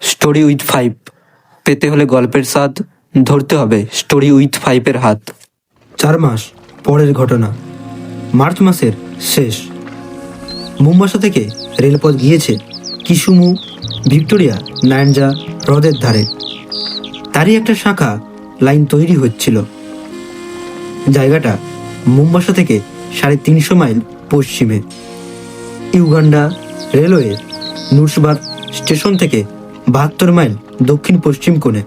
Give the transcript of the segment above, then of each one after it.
Story with five পেতে হলে গল্পের স্বাদ ধরতে হবে স্টোরি উইথ ফাইভের হাত। 4 মাস পরের ঘটনা। মার্চ মাসের শেষ। মুম্বাসা থেকে রেলপথ গিয়েছে কিসুমু ভিক্টোরিয়া নায়াঞ্জা হ্রদের ধারে। তারই একটা শাখা লাইন তৈরি হচ্ছিল। জায়গাটা মুম্বাসা থেকে 350 মাইল পশ্চিমে। ইউগান্ডা রেলওয়ে নুসবাত স্টেশন থেকে 72 মাইল দক্ষিণ পশ্চিম কোণে।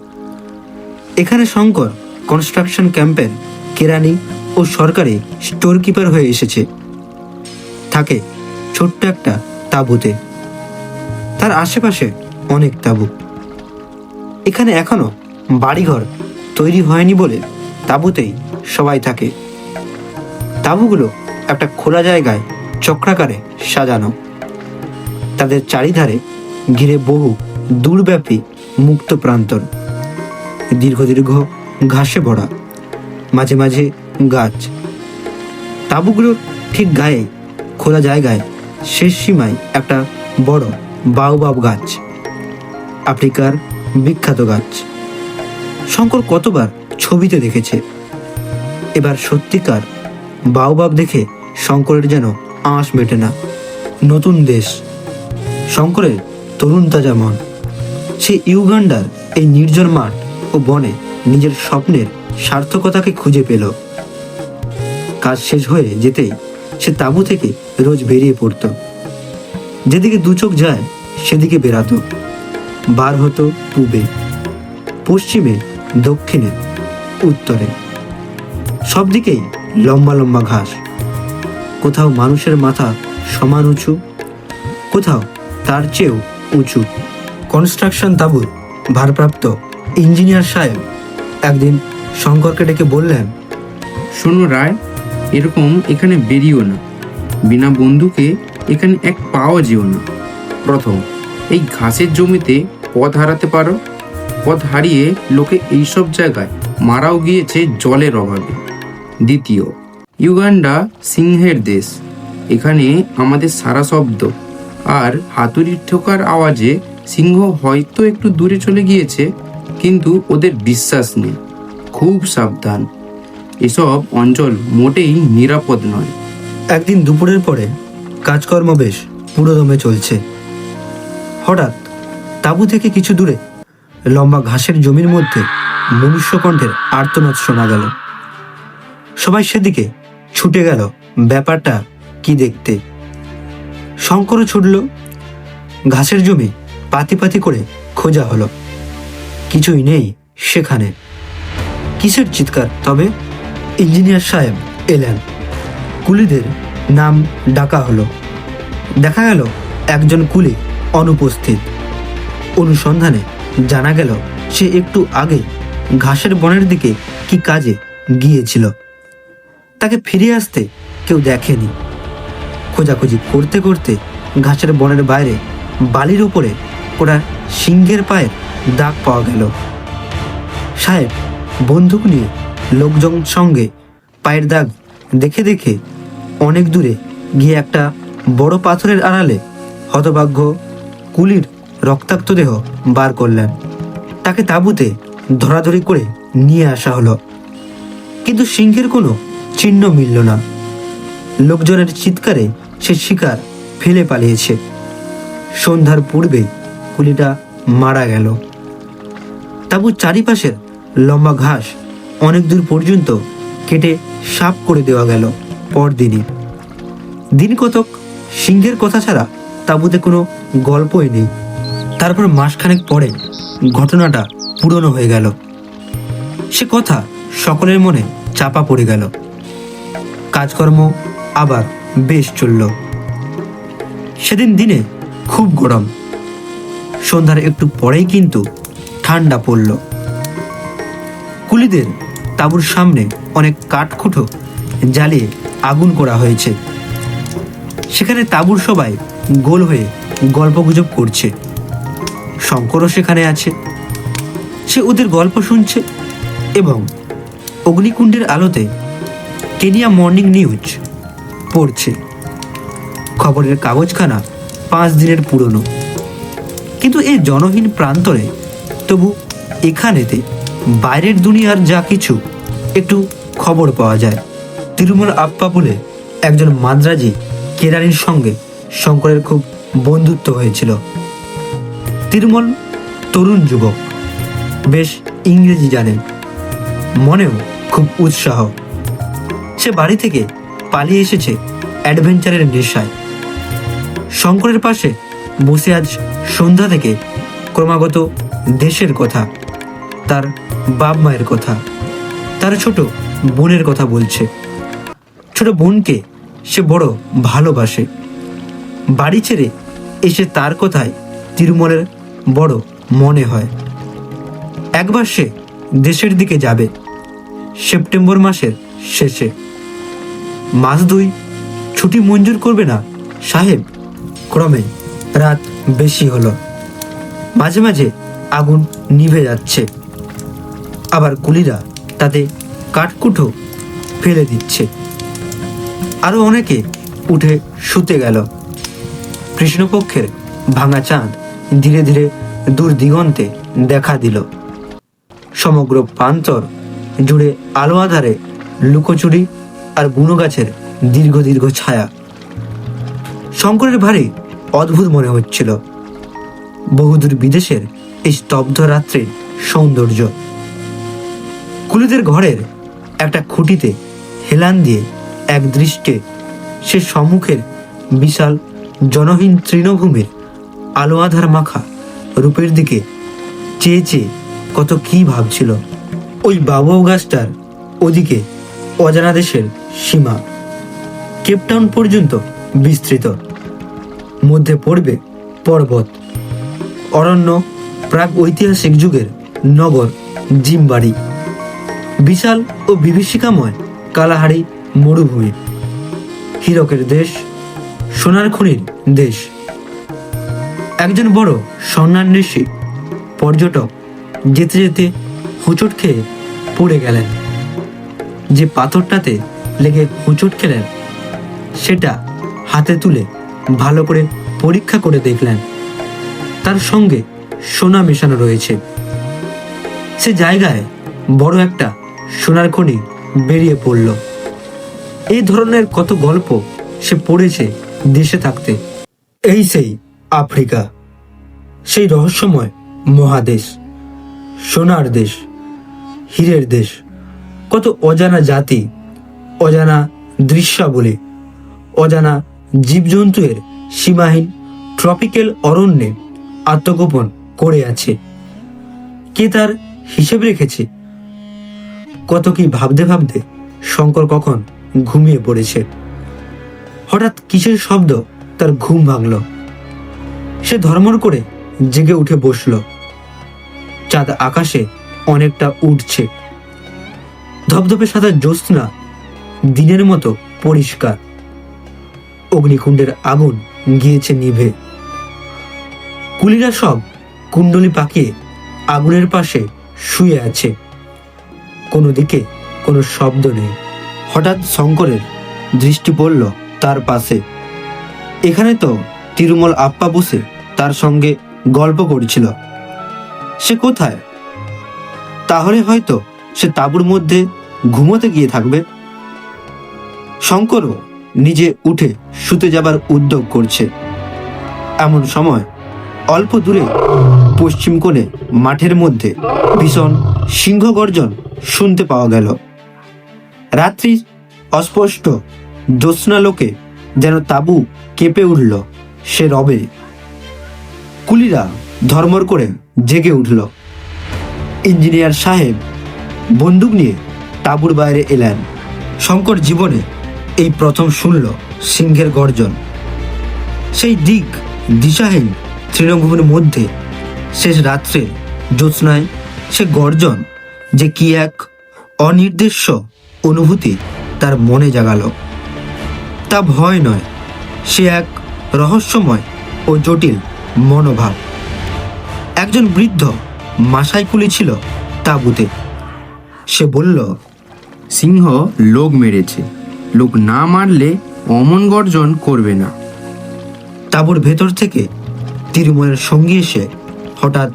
এখানে শঙ্কর কনস্ট্রাকশন ক্যাম্পের কেরানি ও সরকারি স্টোর কিপার হয়ে এসেছে। থাকে ছোট্ট একটা তাঁবুতে। তার আশেপাশে অনেক তাঁবু। এখানে এখনো বাড়িঘর তৈরি হয়নি বলে তাঁবুতেই সবাই থাকে। তাঁবুগুলো একটা খোলা জায়গায় চক্রাকারে সাজানো। তাদের চারিধারে ঘিরে বহু দূরব্যাপী মুক্ত প্রান্তর। দীর্ঘ দীর্ঘ ঘাসে ভরা, মাঝে মাঝে গাছ। তাঁবুগুলোর ঠিক গায়ে খোলা জায়গায় শেষ সীমায় একটা বড় বাউবাব গাছ, আফ্রিকার বিখ্যাত গাছ। শঙ্কর কতবার ছবিতে দেখেছে। এবার সত্যিকার বাউবাব দেখে শঙ্করের যেন আঁশ মেটে না। নতুন দেশ, শঙ্করের তরুণ তাজা মন। সে ইউগান্ডার এই নির্জন মাঠ ও বনে নিজের স্বপ্নের সার্থকতাকে খুঁজে পেল। কাজ শেষ হয়ে যেতেই সে তাঁবু থেকে রোজ বেরিয়ে পড়ত। যেদিকে দু চোখ যায় সেদিকে বেরাতো। বার হতো পূবে, পশ্চিমে, দক্ষিণে, উত্তরে। সব দিকেই লম্বা লম্বা ঘাস। কোথাও মানুষের মাথা সমান উঁচু, কোথাও তার চেয়েও উঁচু। কনস্ট্রাকশন তাঁবুর ভারপ্রাপ্ত ইঞ্জিনিয়ার সাহেব একদিন শঙ্করকে ডেকে বললেন, শোনো রায়, এরকম এখানে বেরিও না। বিনা বন্দুকে এখানে এক পাও যেও না। প্রথম, এই ঘাসের জমিতে পথ হারাতে পারো। পথ হারিয়ে লোকে এইসব জায়গায় মারাও গিয়েছে জলের অভাবে। দ্বিতীয়, ইউগান্ডা সিংহের দেশ। এখানে আমাদের সারা শব্দ আর হাতুড়ির ঠোকার আওয়াজে সিংহ হয়তো একটু দূরে চলে গিয়েছে, কিন্তু ওদের বিশ্বাস নেই। খুব সাবধান, এসব অঞ্চল মোটেই নিরাপদ নয়। একদিন দুপুরের পরে কাজকর্ম বেশ পুরোদমে চলছে। হঠাৎ তাঁবু থেকে কিছু দূরে লম্বা ঘাসের জমির মধ্যে মনুষ্যকণ্ঠের আর্তনাদ শোনা গেল। সবাই সেদিকে ছুটে গেল ব্যাপারটা কি দেখতে। শঙ্করও ছুটল। ঘাসের জমি পাতি পাতি করে খোঁজা হলো, কিছুই নেই সেখানে। কিসের চিৎকার তবে? ইঞ্জিনিয়ার সাহেব এলেন। কুলিদের নাম ডাকা হলো। দেখা গেল একজন কুলি অনুপস্থিত। অনুসন্ধানে জানা গেল সে একটু আগে ঘাসের বনের দিকে কি কাজে গিয়েছিল। তাকে ফিরে আসতে কেউ দেখেনি। খোঁজাখুঁজি করতে করতে ঘাসের বনের বাইরে বালির ওপরে ওরা সিংহের পায়ের দাগ পাওয়া গেল। সাহেব বন্দুক নিয়ে লোকজন সঙ্গে পায়ের দাগ দেখে দেখে অনেক দূরে গিয়ে একটা বড় পাথরের আড়ালে হতভাগ্য কুলির রক্তাক্ত দেহ বার করলেন। তাকে তাঁবুতে ধরাধরি করে নিয়ে আসা হলো, কিন্তু সিংহের কোনো চিহ্ন মিলল না। লোকজনের চিৎকারে সে শিকার ফেলে পালিয়েছে। সন্ধ্যার পূর্বে কুলিটা মারা গেল। তাঁবুর চারিপাশের লম্বা ঘাস অনেক দূর পর্যন্ত কেটে সাফ করে দেওয়া গেল পরদিনই। দিন কতক সিংহের কথা ছাড়া তাঁবুতে কোনো গল্পই নেই। তারপর মাসখানেক পরে ঘটনাটা পুরনো হয়ে গেল। সে কথা সকলের মনে চাপা পড়ে গেল। কাজকর্ম আবার বেশ চলল। সেদিন দিনে খুব গরম। সন্ধ্যার একটু পরেই কিন্তু ঠান্ডা পড়ল। কুলিদের তাঁবুর সামনে অনেক কাঠকুঠো জ্বালিয়ে আগুন করা হয়েছে। সেখানে তাঁবুর সবাই গোল হয়ে গল্পগুজব করছে। শঙ্করও সেখানে আছে। সে ওদের গল্প শুনছে এবং অগ্নিকুণ্ডের আলোতে কেনিয়া মর্নিং নিউজ পড়ছে। খবরের কাগজখানা 5 দিনের পুরনো। কিন্তু এই জনহীন প্রান্তরে তবু এখানেতে বাইরের দুনিয়ার যা কিছু একটু খবর পাওয়া যায়। তিরুমল আপ্পা বলে একজন মাদ্রাজি কেরানির সঙ্গে শঙ্করের খুব বন্ধুত্ব হয়েছিল। তিরুমল তরুণ যুবক, বেশ ইংরেজি জানেন, মনেও খুব উৎসাহ। সে বাড়ি থেকে পালিয়ে এসেছে অ্যাডভেঞ্চারের নেশায়। শঙ্করের পাশে বসে আজ সন্ধ্যা থেকে ক্রমাগত দেশের কথা, তার বাপ মায়ের কথা, তার ছোট বোনের কথা বলছে। ছোট বোনকে সে বড় ভালোবাসে। বাড়ি ছেড়ে এসে তার কথায় তিরুমলের বড় মনে হয়। একবার সে দেশের দিকে যাবে সেপ্টেম্বর মাসের শেষে। মাস 2 ছুটি মঞ্জুর করবে না সাহেব? ক্রমে রাত বেশি হলো। মাঝে মাঝে আগুন নিভে যাচ্ছে, আবার কুলিরা তাতে কাঠকুঠো ফেলে দিচ্ছে। আরো অনেকে উঠে শুতে গেল। কৃষ্ণপক্ষের ভাঙা চাঁদ ধীরে ধীরে দূর দিগন্তে দেখা দিল। সমগ্র প্রান্তর জুড়ে আলো আধারে লুকোচুরি আর বুনো গাছের দীর্ঘ দীর্ঘ ছায়া। শঙ্করের ভারী অদ্ভুত মনে হচ্ছিল বহুদূর বিদেশের এই স্তব্ধ রাত্রির সৌন্দর্য। কুলিদের ঘরের একটা খুঁটিতে হেলান দিয়ে এক দৃষ্টে সে সম্মুখের বিশাল জনহীন তৃণভূমির আলো আধার মাখা রূপের দিকে চেয়ে চেয়ে কত কি ভাবছিল। ওই বাবুয়াও গাছটার ওদিকে অজানা দেশের সীমা কেপটাউন পর্যন্ত বিস্তৃত। মধ্যে পড়বে পর্বত, অরণ্য, প্রাক ঐতিহাসিক যুগের নগর জিমবাড়ি, বিশাল ও বিভীষিকাময় কালাহারি মরুভূমি, হীরকের দেশ, সোনার খনির দেশ। একজন বড় স্বর্ণান্বেষী পর্যটক যেতে যেতে হোঁচট খেয়ে পড়ে গেলেন। যে পাথরটাতে লেগে হোঁচট খেলেন সেটা হাতে তুলে ভালো করে পরীক্ষা করে দেখলেন, তার সঙ্গে সোনা মেশানো রয়েছে। সে জায়গায় বড় একটা সোনার খনি বেরিয়ে পড়ল। এই ধরনের কত গল্প সে পড়েছে দেশে থাকতে। এই সেই আফ্রিকা, সেই রহস্যময় মহাদেশ, সোনার দেশ, হীরের দেশ। কত অজানা জাতি, অজানা দৃশ্যাবলী, অজানা জীবজন্তুর সীমাহীন ট্রপিক্যাল অরণ্যে আত্মগোপন করে আছে। কে তার হিসেব রেখেছে? কত কি ভাবতে ভাবতে শঙ্কর কখন ঘুমিয়ে পড়েছে। হঠাৎ কিসের শব্দ তার ঘুম ভাঙল। সে ধর্মর করে জেগে উঠে বসল। চাঁদ আকাশে অনেকটা উঠছে। ধবধবে সাদা জ্যোৎস্না দিনের মতো পরিষ্কার। অগ্নিকুণ্ডের আগুন গিয়েছে নিভে। কুলিরা সব কুণ্ডলি পাকিয়ে আগুনের পাশে শুয়ে আছে। কোনো দিকে কোনো শব্দ নেই। হঠাৎ শঙ্করের দৃষ্টি পড়ল তার পাশে। এখানে তো তিরুমল আপ্পা বসে তার সঙ্গে গল্প করছিল। সে কোথায়? তাহলে হয়তো সে তাঁবুর মধ্যে ঘুমোতে গিয়ে থাকবে। শঙ্করও নিজে উঠে শুতে যাবার উদ্যোগ করছে। এমন সময় অল্প দূরে পশ্চিম কোণে মাঠের মধ্যে ভীষণ সিংহ গর্জন শুনতে পাওয়া গেল। রাত্রি অস্পষ্ট জ্যোৎস্নালোকে যেন তাঁবু কেঁপে উঠল সে রবে। কুলিরা ধর্মর করে জেগে উঠল। ইঞ্জিনিয়ার সাহেব বন্দুক নিয়ে তাঁবুর বাইরে এলেন। শঙ্কর জীবনে এই প্রথম শুনল সিংহের গর্জন। সেই দিক দিশাহীন তৃণভূমির মধ্যে শেষ রাত্রে জ্যোৎস্নায় সে গর্জন যে কি এক অনির্দেশ্য অনুভূতি তার মনে জাগালো। তা ভয় নয়, সে এক রহস্যময় ও জটিল মনোভাব। একজন বৃদ্ধ মাসাই কুলি ছিল তাঁবুতে। সে বলল, সিংহ লোক মেরেছে, লোক না মারলে অমন গর্জন করবে না। তাঁবুর ভেতর থেকে তিরুমলের সঙ্গী এসে হঠাৎ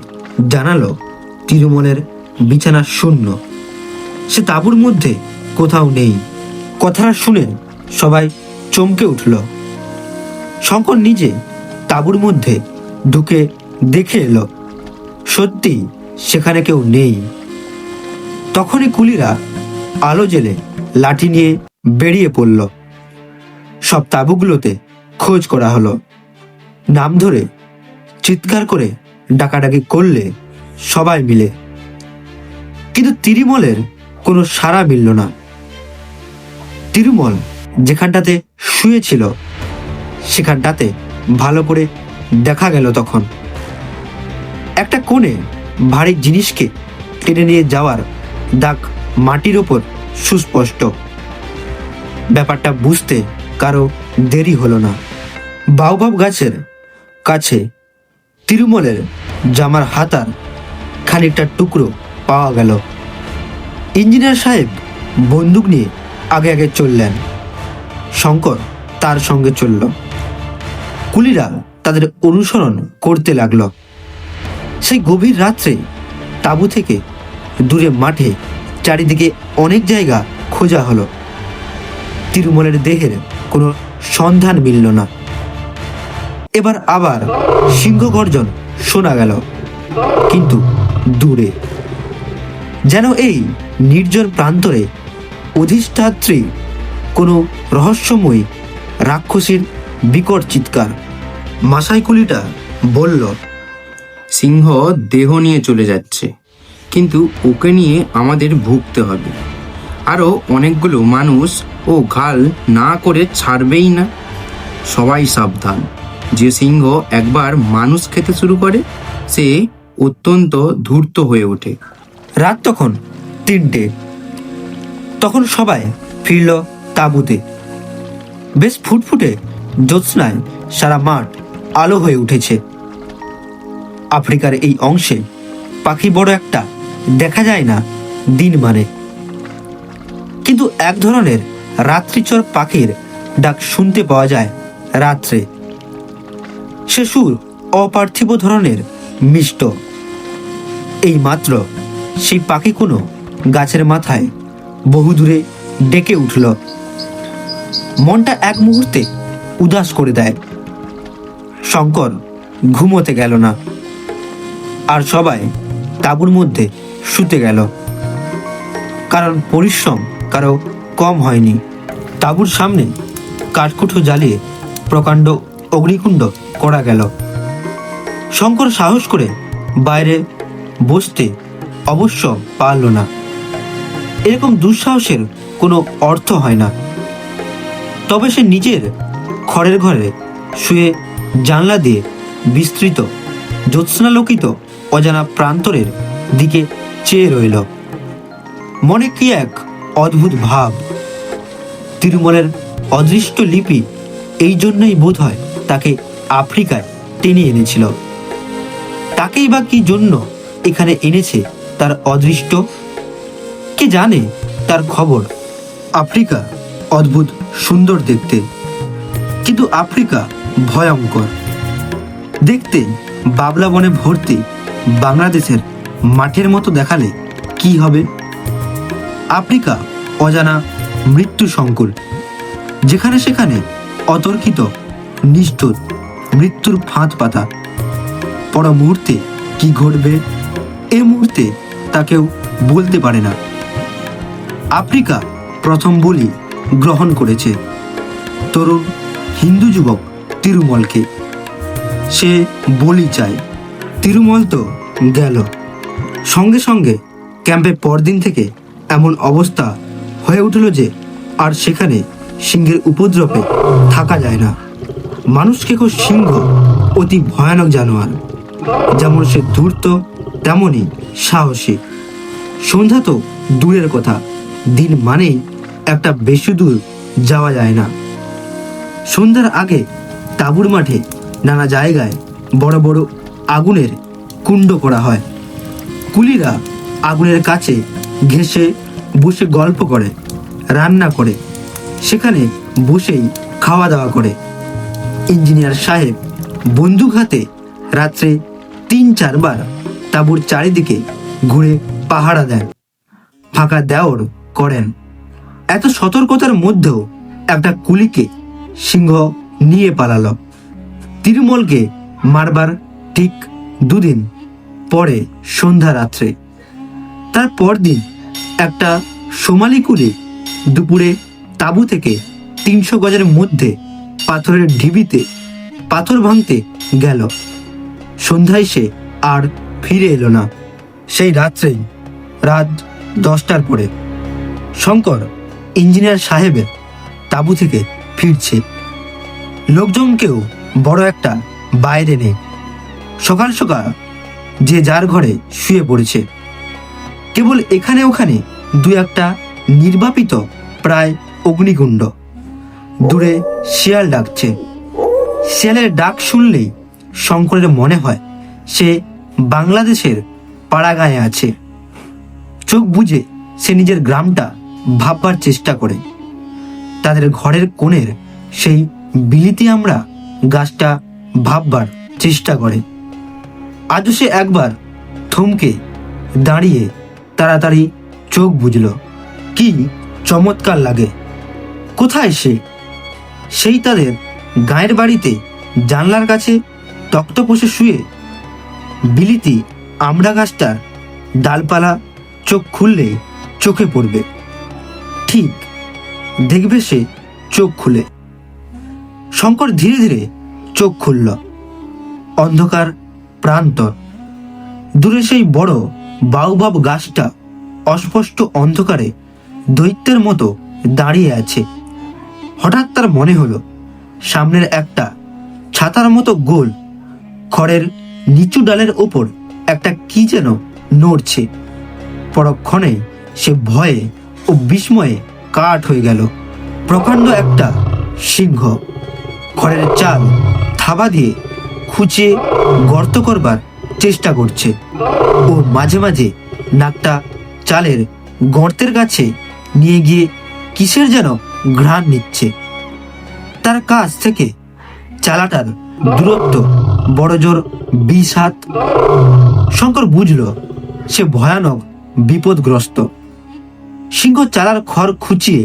জানালো তিরুমলের বিছানা শূন্য, সে তাঁবুর মধ্যে কোথাও নেই। কথাটা শুনে সবাই চমকে উঠল। শঙ্কর নিজে তাঁবুর মধ্যে ঢুকে দেখে এলো সত্যি সেখানে কেউ নেই। তখনই কুলিরা আলো জেলে লাঠি নিয়ে বেরিয়ে পড়ল। সব তাঁবুগুলোতে খোঁজ করা হলো। নাম ধরে চিৎকার করে ডাকাডাকি করলে সবাই মিলে, কিন্তু তিরুমলের কোনো সাড়া মিলল না। তিরুমল যেখানটাতে শুয়েছিল সেখানটাতে ভালো করে দেখা গেল তখন একটা কোণে ভারী জিনিসকে টেনে নিয়ে যাওয়ার দাগ মাটির ওপর সুস্পষ্ট। ব্যাপারটা বুঝতে কারো দেরি হলো না। বাউবাব গাছের কাছে তিরুমলের জামার হাতার খানিকটা টুকরো পাওয়া গেল। ইঞ্জিনিয়ার সাহেব বন্দুক নিয়ে আগে আগে চললেন। শঙ্কর তার সঙ্গে চলল। কুলিরা তাদের অনুসরণ করতে লাগলো। সেই গভীর রাত্রে তাঁবু থেকে দূরে মাঠে চারিদিকে অনেক জায়গা খোঁজা হলো। তিরুমলের দেহের কোনো সন্ধান মিলল না। এবার আবার সিংহ গর্জন শোনা গেল, কিন্তু দূরে, যেন এই নির্জন প্রান্তরে অধিষ্ঠাত্রী কোনো রহস্যময়ী রাক্ষসীর বিকট চিৎকার। মাসাই কুলিটা বলল, সিংহ দেহ নিয়ে চলে যাচ্ছে, কিন্তু ওকে নিয়ে আমাদের ভুগতে হবে। আরও অনেকগুলো মানুষ ও ঘাল না করে ছাড়বেই না। সবাই সাবধান, যে সিংহ একবার মানুষ খেতে শুরু করে সে অত্যন্ত ধূর্ত হয়ে ওঠে। রাত তখন 3টে। তখন সবাই ফিরল তাঁবুতে। বেশ ফুটফুটে জ্যোৎস্নায় সারা মাঠ আলো হয়ে উঠেছে। আফ্রিকার এই অংশে পাখি বড় একটা দেখা যায় না দিন মানে, কিন্তু এক ধরনের রাত্রিচর পাখির ডাক শুনতে পাওয়া যায় রাত্রে। সে সুর অপার্থিব ধরনের মিষ্ট। এই মাত্র সেই পাখি কোনো গাছের মাথায় বহুদূরে ডেকে উঠল। মনটা এক মুহূর্তে উদাস করে দেয়। শঙ্কর ঘুমোতে গেল না, আর সবাই তাঁবুর মধ্যে শুতে গেল। কারণ পরিশ্রম কারো কম হয়নি। তাঁবুর সামনে কাঠকুঠো জ্বালিয়ে প্রকাণ্ড অগ্নিকুণ্ড করা গেল। শঙ্কর সাহস করে বাইরে বসতে অবশ্য পারল না। এরকম দুঃসাহসের কোনো অর্থ হয় না। তবে সে নিজের খড়ের ঘরে শুয়ে জানলা দিয়ে বিস্তৃত জ্যোৎস্নালোকিত অজানা প্রান্তরের দিকে চেয়ে রইল। মনে কি এক অদ্ভুত ভাব। তিরুমলের অদৃষ্ট লিপি এই জন্যই বোধ হয় তাকে আফ্রিকায় টেনে এনেছিল। তাকেই বা কি জন্য এখানে এনেছে তার অদৃষ্ট, কে জানে তার খবর। আফ্রিকা অদ্ভুত সুন্দর দেখতে, কিন্তু আফ্রিকা ভয়ঙ্কর দেখতে। বাবলা বনে ভর্তি বাংলাদেশের মাঠের মতো দেখালে কি হবে? আফ্রিকা অজানা মৃত্যু সংকুল, যেখানে সেখানে অতর্কিত নিষ্ঠুর মৃত্যুর ফাঁদ পাতা। পর মুহূর্তে কি ঘটবে এ মুহূর্তে তা কেউ বলতে পারে না। আফ্রিকা প্রথম বলি গ্রহণ করেছে তরুণ হিন্দু যুবক তিরুমলকে। সে বলি চায়। তিরুমল তো গেল। সঙ্গে সঙ্গে ক্যাম্পে পরদিন থেকে এমন অবস্থা হয়ে উঠল যে আর সেখানে সিংহের উপদ্রবে থাকা যায় না। মানুষকে কেউ সিংহ অতি ভয়ানক জানোয়ার। যেমন সে ধূর্ত তেমনই সাহসী। সন্ধ্যা তো দূরের কথা, দিন মানেই একটা বেশি দূর যাওয়া যায় না। সন্ধ্যার আগে তাঁবুর মাঠে নানা জায়গায় বড় বড় আগুনের কুণ্ড করা হয়। কুলিরা আগুনের কাছে ঘেঁষে বসে গল্প করে, রান্না করে, সেখানে বসেই খাওয়া দাওয়া করে। ইঞ্জিনিয়ার সাহেব বন্দুক হাতে রাত্রে 3-4 বার তাঁবুর চারিদিকে ঘুরে পাহারা দেন, ফাঁকা দেওর করেন। এত সতর্কতার মধ্যেও একটা কুলিকে সিংহ নিয়ে পালালো। তিরুমলকে মারবার ঠিক 2 দিন পরে সন্ধ্যা রাত্রে, তার পরদিন একটা সোমালি কুলি দুপুরে তাঁবু থেকে 300 গজের মধ্যে পাথরের ঢিবিতে পাথর ভাঙতে গেল। সন্ধ্যায় সে আর ফিরে এলো না। সেই রাত্রেই, রাত 10টার পরে, শঙ্কর ইঞ্জিনিয়ার সাহেবের তাঁবু থেকে ফিরছে। লোকজনকেও বড় একটা বাইরে নেই। সকাল সকাল যে যার ঘরে শুয়ে পড়েছে। কেবল এখানে ওখানে 2-1টা নির্বাপিত প্রায় অগ্নিকুণ্ড। দূরে শিয়াল ডাকছে। শিয়ালের ডাক শুনলেই শঙ্করের মনে হয় সে বাংলাদেশের পাড়াগাঁয়ে আছে। চোখ বুজে সে নিজের গ্রামটা ভাববার চেষ্টা করে। তাদের ঘরের কোণের সেই বিলিতি আমরা গাছটা ভাববার চেষ্টা করে। আজও সে একবার থমকে দাঁড়িয়ে তাড়াতাড়ি চোখ বুঝল। কি চমৎকার লাগে! কোথায় সে? সেই তাদের গায়ের বাড়িতে জানলার কাছে তক্তপোষে শুয়ে বিলিতি আমড়া গাছটার ডালপালা চোখ খুললে চোখে পড়বে। ঠিক দেখবে সে চোখ খুলে। শঙ্কর ধীরে ধীরে চোখ খুলল। অন্ধকার প্রান্তর। দূরে সেই বড় বাউবাব গাছটা অস্পষ্ট অন্ধকারে দৈত্যের মতো দাঁড়িয়ে আছে। হঠাৎ তার মনে হলো সামনের একটা ছাতার মতো গোল খড়ের নিচু ডালের ওপর একটা কি যেন নড়ছে। পরক্ষণে সে ভয়ে ও বিস্ময়ে কাঠ হয়ে গেল। প্রকাণ্ড একটা সিংহ খড়ের চাল থাবা দিয়ে খুঁচিয়ে গর্ত করবার চেষ্টা করছে। ও মাঝে মাঝে নাকটা চালের গর্তের কাছে নিয়ে গিয়ে কিসের যেন ঘ্রাণ নিচ্ছে। তার কাছ থেকে চালাটার দূরত্ব বড় জোর 20 হাত। শঙ্কর বুঝল সে ভয়ানক বিপদগ্রস্ত। সিংহ চালার খড় খুঁচিয়ে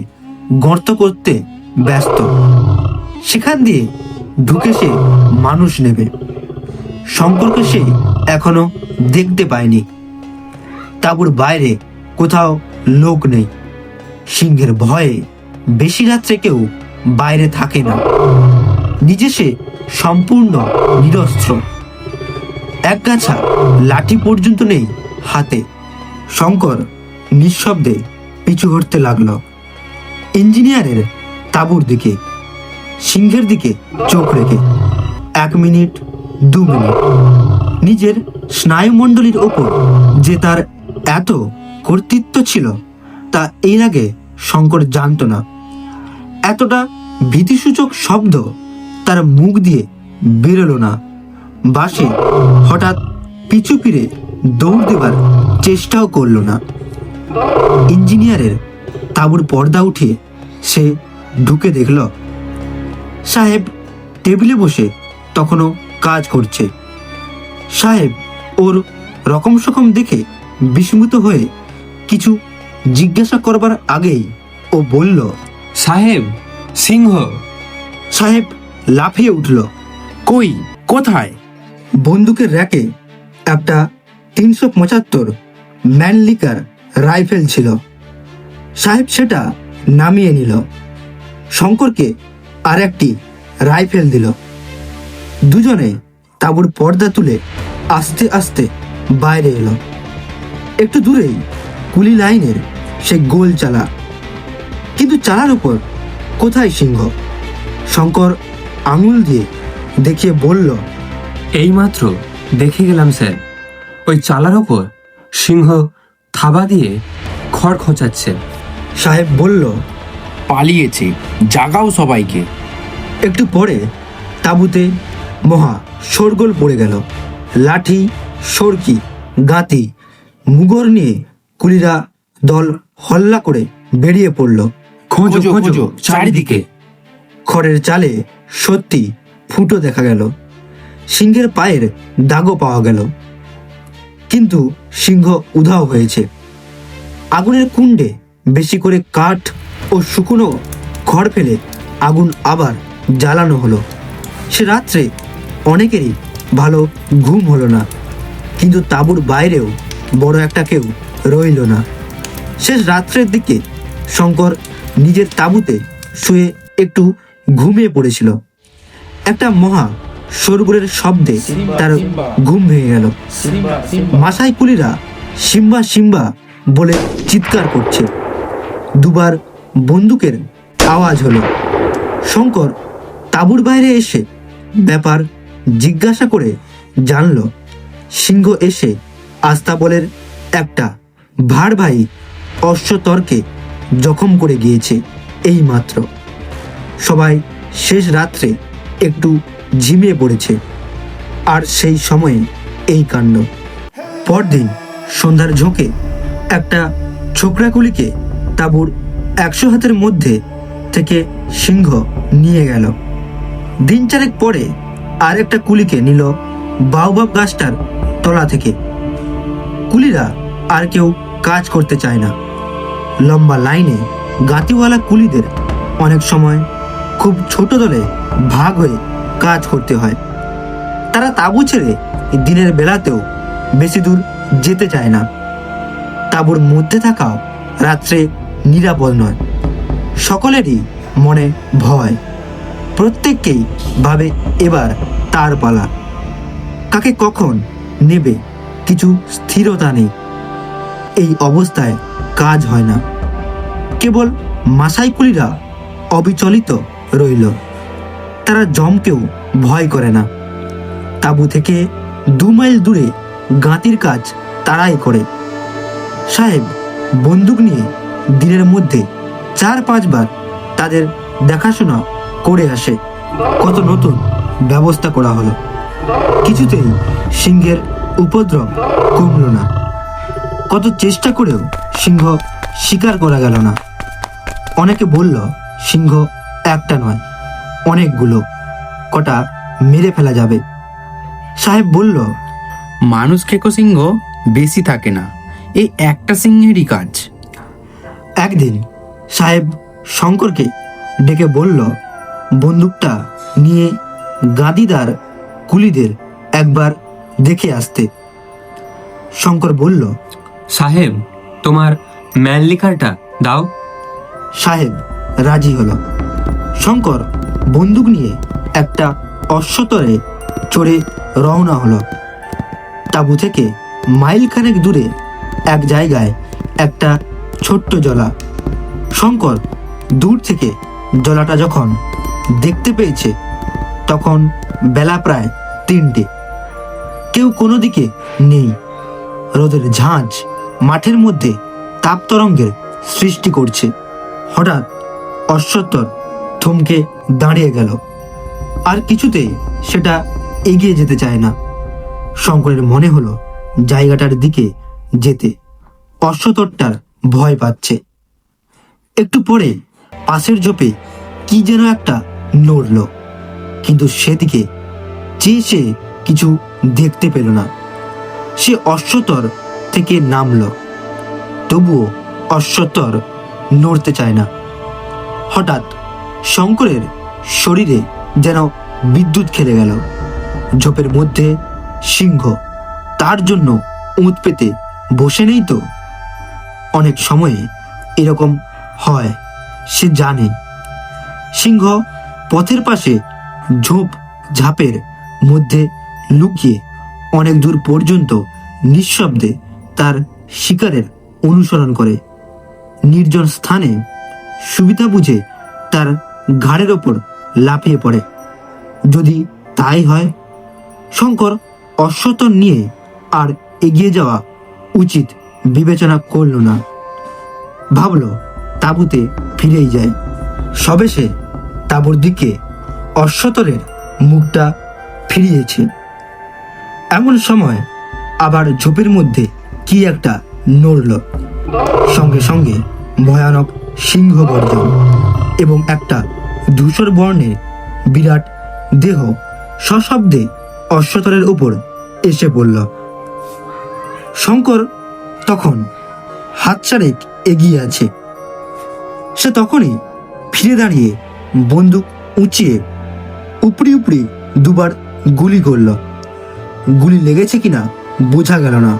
গর্ত করতে ব্যস্ত। সেখান দিয়ে ঢুকে সে মানুষ নেবে। শঙ্করকে সে এখনো দেখতে পায়নি। তাঁবুর বাইরে কোথাও লোক নেই। সিংহের ভয়ে বেশি রাত্রে কেউ বাইরে থাকে না। নিজে সে সম্পূর্ণ নিরস্ত্র। একগাছা লাঠি পর্যন্ত নেই হাতে। শঙ্কর নিঃশব্দে পিছু হটতে লাগলো। ইঞ্জিনিয়ারের তাঁবুর দিকে, সিংহের দিকে চোখ রেখে 1 মিনিট 2 মিনিট। নিজের স্নায়ুমণ্ডলীর ওপর যে তার এত কর্তৃত্ব ছিল তা এর আগে শঙ্কর জানত না। এতটা ভীতিসূচক শব্দ তার মুখ দিয়ে বেরোলো না। বাসে হঠাৎ পিছু ফিরে দৌড় দেবার চেষ্টাও করলো না। ইঞ্জিনিয়ারের তাঁবুর পর্দা উঠিয়ে সে ঢুকে দেখল সাহেব টেবিলে বসে তখনও কাজ করছে। সাহেব ওর রকম সকম দেখে বিস্মিত হয়ে কিছু জিজ্ঞাসা করবার আগেই ও বলল, সাহেব, সিংহ। সাহেব লাফিয়ে উঠল। কই, কোথায়? বন্দুকের র্যাকে একটা 375 ম্যানলিকার রাইফেল ছিল। সাহেব সেটা নামিয়ে নিল। শঙ্করকে আর একটি রাইফেল দিল। দুজনে তাঁবুর পর্দা তুলে আস্তে আস্তে বাইরে এলো। একটু দূরেই কুলি লাইনের সে গোল চালা, কিন্তু চালার উপর কোথায় সিংহ? শঙ্কর আঙুল দিয়ে দেখিয়ে বলল, এইমাত্র দেখে গেলাম স্যার, ওই চালার ওপর সিংহ থাবা দিয়ে খড় খোঁচাচ্ছে। সাহেব বলল, পালিয়েছে, জাগাও সবাইকে। একটু পরে তাঁবুতে মহা শোরগোল পড়ে গেল। লাঠি, সরকি, গাঁতি, মুগর নিয়ে কুলিরা দল হল্লা করে বেরিয়ে পড়ল। খোঁজো খোঁজো চারিদিকে। খড়ের চালে সত্যি ফুটো দেখা গেল। সিংহের পায়ের দাগও পাওয়া গেল, কিন্তু সিংহ উধাও হয়েছে। আগুনের কুণ্ডে বেশি করে কাঠ ও শুকনো খড় ফেলে আগুন আবার জ্বালানো হলো। সে রাত্রে অনেকেরই ভালো ঘুম হলো না, কিন্তু তাঁবুর বাইরেও বড় একটা কেউ রইল না। শেষ রাত্রের দিকে শঙ্কর নিজের তাঁবুতে শুয়ে একটু ঘুমিয়ে পড়েছিল। একটা মহা শোরগোলের শব্দে তার ঘুম ভেঙে গেল। মাসাই কুলিরা সিম্বা সিম্বা বলে চিৎকার করছে। দুবার বন্দুকের আওয়াজ হলো। শঙ্কর তাঁবুর বাইরে এসে ব্যাপার জিজ্ঞাসা করে জানল সিংহ এসে আস্তাবলের একটা ভারবাহী অশ্বতরকে জখম করে গিয়েছে এই মাত্র। সবাই শেষ রাত্রে একটু ঝিমিয়ে পড়েছে, আর সেই সময়ে এই কাণ্ড। পরদিন সন্ধ্যার ঝোঁকে একটা ছোকরাকুলিকে তাঁবুর 100 হাতের মধ্যে থেকে সিংহ নিয়ে গেল। দিন চারেক পরে আর একটা কুলিকে নিল বাউবাব গাছটার তলা থেকে। কুলিরা আর কেউ কাজ করতে চায় না। লম্বা লাইনে গাতিওয়ালা কুলিদের অনেক সময় খুব ছোট দলে ভাগ হয়ে কাজ করতে হয়। তারা তাঁবু ছেড়ে দিনের বেলাতেও বেশি দূর যেতে চায় না। তাঁবুর মধ্যে থাকাও রাত্রে নিরাপদ নয়। সকলেরই মনে ভয়। প্রত্যেককেই ভাবে এবার তার পালা। কাকে কখন নেবে কিছু স্থিরতা নেই। এই অবস্থায় কাজ হয় না। কেবল মাসাই কুলিরা অবিচলিত রইল। তারা জমকেও ভয় করে না। তাঁবু থেকে 2 মাইল দূরে গাঁতির কাজ তারাই করে। সাহেব বন্দুক নিয়ে দিনের মধ্যে 4-5 বার তাদের দেখাশোনা করে আসে। কত নতুন ব্যবস্থা করা হলো, কিছুতেই সিংহের উপদ্রব কমল না। কত চেষ্টা করেও সিংহ শিকার করা গেল না। অনেকে বলল সিংহ একটা নয়, অনেকগুলো, কটা মেরে ফেলা যাবে। সাহেব বলল, মানুষ খেকো সিংহ বেশি থাকে না, এই একটা সিংহেরই কাজ। একদিন সাহেব শঙ্করকে ডেকে বলল, বন্দুকটা নিয়ে গাদিদার কুলিদের একবার দেখে আসতে। শঙ্কর বলল, সাহেব, তোমার ম্যান লিখারটা দাও। সাহেব রাজি হলো। শঙ্কর বন্দুক নিয়ে একটা অশ্বতরে চড়ে রওনা হলো। তাঁবু থেকে মাইলখানেক দূরে এক জায়গায় একটা ছোট্ট জলা। শঙ্কর দূর থেকে জলাটা যখন দেখতে পেয়েছে তখন বেলা প্রায় 3টে। কেউ কোনো দিকে নেই। রোদের ঝাঁঝ মাঠের মধ্যে তাপতরঙ্গের সৃষ্টি করছে। হঠাৎ অশ্বতর থমকে দাঁড়িয়ে গেল। আর কিছুতেই সেটা এগিয়ে যেতে চায় না। শঙ্করের মনে হলো জায়গাটার দিকে যেতে। অশ্বতরটার ভয় পাচ্ছে। একটু পরে পাশের ঝোপে কি যেন একটা নড়ল, কিন্তু সেদিকে চেয়ে সে কিছু দেখতে পেল না। সে অশ্বতর থেকে নামল, তবুও অশ্বতর নড়তে চায় না। হঠাৎ শঙ্করের শরীরে যেন বিদ্যুৎ খেলে গেল। ঝোপের মধ্যে সিংহ তার জন্য উঁত পেতে বসে নেই তো। অনেক সময়ে এরকম হয়, সে জানে। সিংহ পথের পাশে ঝোপ ঝাপের মধ্যে লুকিয়ে অনেক দূর পর্যন্ত নিঃশব্দে তার শিকারের অনুসরণ করে। নির্জন স্থানে সুবিধা বুঝে তার ঘাড়ের ওপর লাফিয়ে পড়ে। যদি তাই হয়, শঙ্কর অশ্বতর নিয়ে আর এগিয়ে যাওয়া উচিত বিবেচনা করল না। ভাবল তাঁবুতে ফিরেই যায়। সবে সে তাঁবুর দিকে অশ্বতরের মুখটা ফিরিয়েছে, এমন সময় আবার ঝোপের মধ্যে কি একটা নড়ল। সঙ্গে সঙ্গে ভয়ানক সিংহ গর্জন এবং একটা ধূসর বর্ণের বিরাট দেহ সশব্দে অশ্বতরের উপর এসে পড়ল। শঙ্কর তখন হাত চারেক এগিয়ে আছে। সে তখনই ফিরে দাঁড়িয়ে বন্দুক উঁচিয়ে উপরি উপরি দুবার গুলি করল। গুলি লেগেছে কিনা বোঝা গেল না,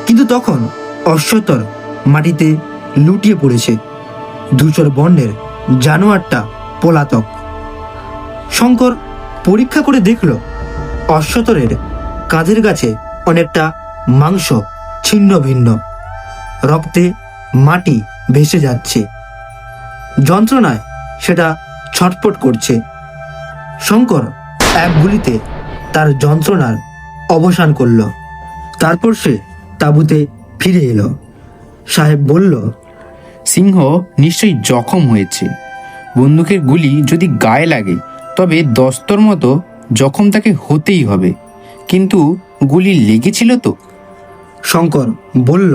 কিন্তু তখন অশ্বতর মাটিতে লুটিয়ে পড়েছে। ধূসর বর্ণের জানোয়ারটা পলাতক। শঙ্কর পরীক্ষা করে দেখল অশ্বতরের কাঁধের কাছে অনেকটা মাংস ছিন্ন ভিন্ন, রক্তে মাটি ভেসে যাচ্ছে। যন্ত্রণায় সেটা ছটফট করছে। শঙ্কর এক গুলিতে তার যন্ত্রণার অবসান করল। তারপর সে তাঁবুতে ফিরে এলো। সাহেব বলল, সিংহ নিশ্চয়ই জখম হয়েছে। বন্দুকের গুলি যদি গায়ে লাগে তবে দস্তর মতো জখম তাকে হতেই হবে, কিন্তু গুলি লেগেছিল তো? শঙ্কর বলল,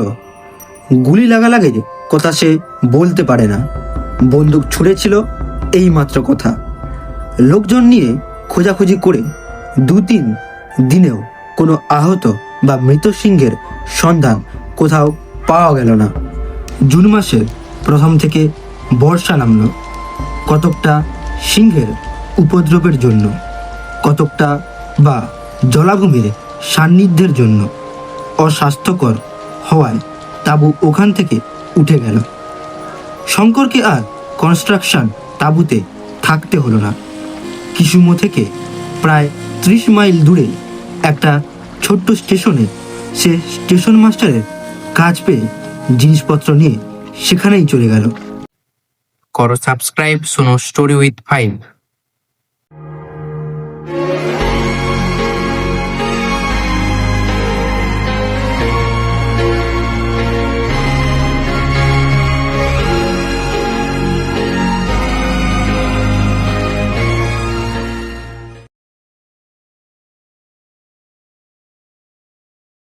গুলি লাগালাগের কথা সে বলতে পারে না। বন্দুক ছুঁড়েছিল এই মাত্র কথা। লোকজন নিয়ে খোঁজাখুঁজি করে 2-3 দিনেও কোনো আহত বা মৃত সিংহের সন্ধান কোথাও পাওয়া গেল না। জুন মাসের প্রথম থেকে বর্ষা নামল, কতকটা সিংহের উপদ্রবের জন্য, কতকটা বা জলাভূমির সান্নিধ্যের জন্য। অস্বাস্থ্যকর হওয়ায় তাঁবু ওখান থেকে উঠে গেল। শঙ্করকে আর কনস্ট্রাকশন তাঁবুতে থাকতে হলো না। কিসুমো থেকে প্রায় 30 মাইল দূরে একটা ছোট্ট স্টেশনে সে স্টেশন মাস্টারের কাজ পেয়ে জিনিসপত্র নিয়ে সেখানেই চলে গেল। করো সাবস্ক্রাইব, শোনো স্টোরি উইথ 5।